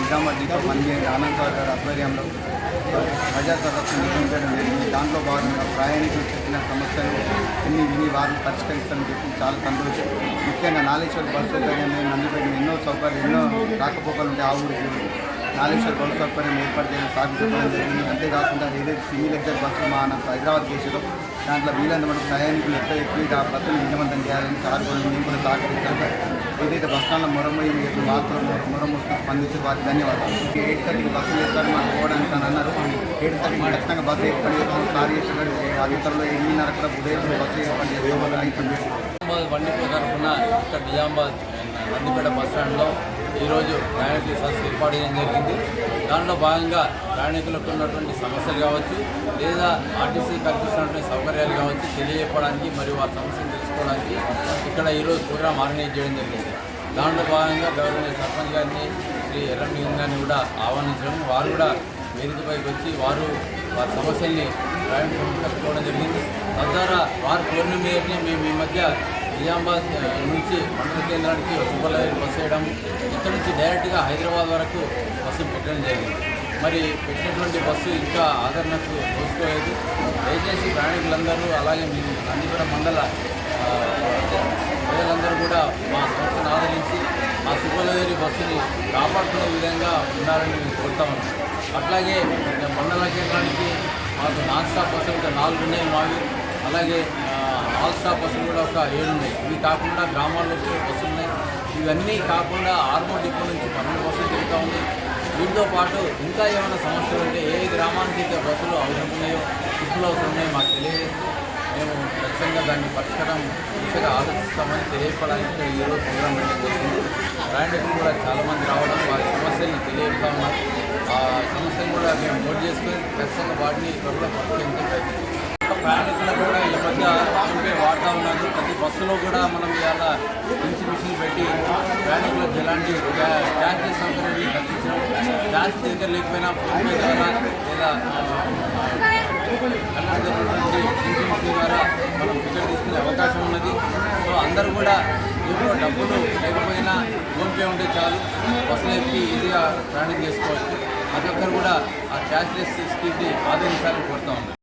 Nizamabad depot పనిచేయని Anand sir గారి ఆధ్వర్యంలో ప్రజా సదస్సు నిర్వహించడం జరిగింది. దాంట్లో భాగంగా ప్రయాణికులు చెప్పిన సమస్యలు విని వారిని పరిష్కరిస్తారని చెప్పి చాలా సంతోషం. ముఖ్యంగా నాలేశ్వర్ బస్సు సౌకర్యం నందిపేట ఎన్నో సౌకర్యాలు ఎన్నో రాకపోకలు ఉంటే ఆ ఊరికి నాలేశ్వర్ బస్సు సౌకర్యం ఏర్పాటు చేయడం సాధించడం జరిగింది. అంతేకాకుండా ఏదైతే సింగిల్ ఎగ్జాక్ట్ బస్సులు మా హైదరాబాద్ చేసారో దాంట్లో వీలైనంత మనకు ప్రయాణికులు ఎక్కువ ఆ బస్సును విజయవంతం చేయాలని సార్ కూడా మేము కూడా సహకరించాలి. ఏదైతే బస్ స్టాండ్లో మొరమ్మయ్య మాత్రం మొరమ్మొస్తూ స్పందించి వారికి ధన్యవాదాలు. 8:30కి బస్సు చేస్తారు మాకు పోవడానికి అని అన్నారు. 8:30కి ఖచ్చితంగా బస్సు ఏర్పాటు చేస్తాం. సార్ చెప్పారు అధికారులు 8:30 కూడా ఉదయం బస్సు ఏర్పాటు చేస్తాం. బండిపో తరఫున ఇక్కడ నిజామాబాద్ నందిపేట బస్ స్టాండ్లో ఈరోజు ప్రయాణికుల సదస్సు ఏర్పాటు చేయడం జరిగింది. దాంట్లో భాగంగా ప్రయాణికులకు ఉన్నటువంటి సమస్యలు కావచ్చు లేదా ఆర్టీసీ కల్పిస్తున్నటువంటి సౌకర్యాలు కావచ్చు తెలియజెప్పడానికి మరియు వారి సమస్యలు తెలుసుకోవడానికి ఇక్కడ ఈరోజు ప్రోగ్రాం ఆర్గనైజ్ చేయడం జరిగింది. దాంట్లో భాగంగా గవర్నమెంట్ సర్పంచ్ గారిని శ్రీ ఎర్రమీన్ గారిని కూడా ఆహ్వానించడం, వారు కూడా వేదికపైకి వచ్చి వారి సమస్యల్ని ప్రయాణికులకు కలుపుకోవడం జరిగింది. తద్వారా వారు కోరిన మీదనే మేము ఈ మధ్య నిజామాబాద్ నుంచి మండల కేంద్రానికి సూపర్లైజర్ బస్సు వేయడం, ఇక్కడ నుంచి డైరెక్ట్గా హైదరాబాద్ వరకు బస్సు పెట్టడం జరిగింది. మరి పెట్టినటువంటి బస్సు ఇంకా ఆదరణకు చూసుకోలేదు. దయచేసి ప్రయాణికులందరూ అలాగే మీ నందిపేట మండల ప్రజలందరూ కూడా మా సంస్థను ఆదరించి మా సూపర్లైజర్ బస్సుని కాపాడుకునే విధంగా ఉండాలని మేము కోరుతా ఉన్నాం. అట్లాగే మండల కేంద్రానికి మాకు నాన్ స్టాప్ బస్సులు ఇంకా 4 ఉన్నాయి మావి. అలాగే ఆల్ స్టాప్ బస్సులు కూడా ఒక 7 ఉన్నాయి. ఇవి కాకుండా గ్రామాల్లో బస్సులు ఉన్నాయి. ఇవన్నీ కాకుండా ఆర్మూర్ డిపో నుంచి 12 బస్సులు తిరుగుతూ ఉన్నాయి. వీటితో పాటు ఇంకా ఏమైనా సమస్యలు ఉంటే ఏ గ్రామానికి అయితే బస్సులు అవసరం ఉన్నాయో ఇప్పుడు అవసరం ఉన్నాయో మాకు తెలియజేస్తూ మేము ఖచ్చితంగా దాన్ని పరిష్కారం దిశగా ఆలోచిస్తామని తెలియపడానికి ఈరోజు ప్రోగ్రాం పెట్టడం జరిగింది. ప్రయాణికులు కూడా చాలామంది రావడం వారి సమస్యలను తెలియజేస్తా ఉన్నారు. ఆ సమస్యను కూడా మేము నోట్ చేసుకుని ఖచ్చితంగా వాటిని త్వరలో పరిష్కరించే ప్రయత్నం. ప్రయాణికులకు కూడా ఈ మధ్య ఉంటే వాడుతూ ఉన్నారు. ప్రతి బస్సులో కూడా మనం ఇవాళ మిషన్ పెట్టి ప్రయాణికులకు ఎలాంటి ట్యాక్సీ సౌకర్యాన్ని కల్పించడం, ట్యాక్సీ దగ్గర లేకపోయినా ఫోన్పే ద్వారా లేదా మిషన్ ద్వారా మనం టికెట్ తీసుకునే అవకాశం ఉన్నది. సో అందరూ కూడా ఇప్పుడు డబ్బులు లేకపోయినా ఫోన్పే ఉంటే చాలు బస్సులు ఎక్కి ఈజీగా ప్రయాణం చేసుకోవచ్చు. ప్రతి ఒక్కరు కూడా ఆ క్యాష్లెస్ స్కీమ్ని ఆదరించాలని కోరుతా ఉన్నాం.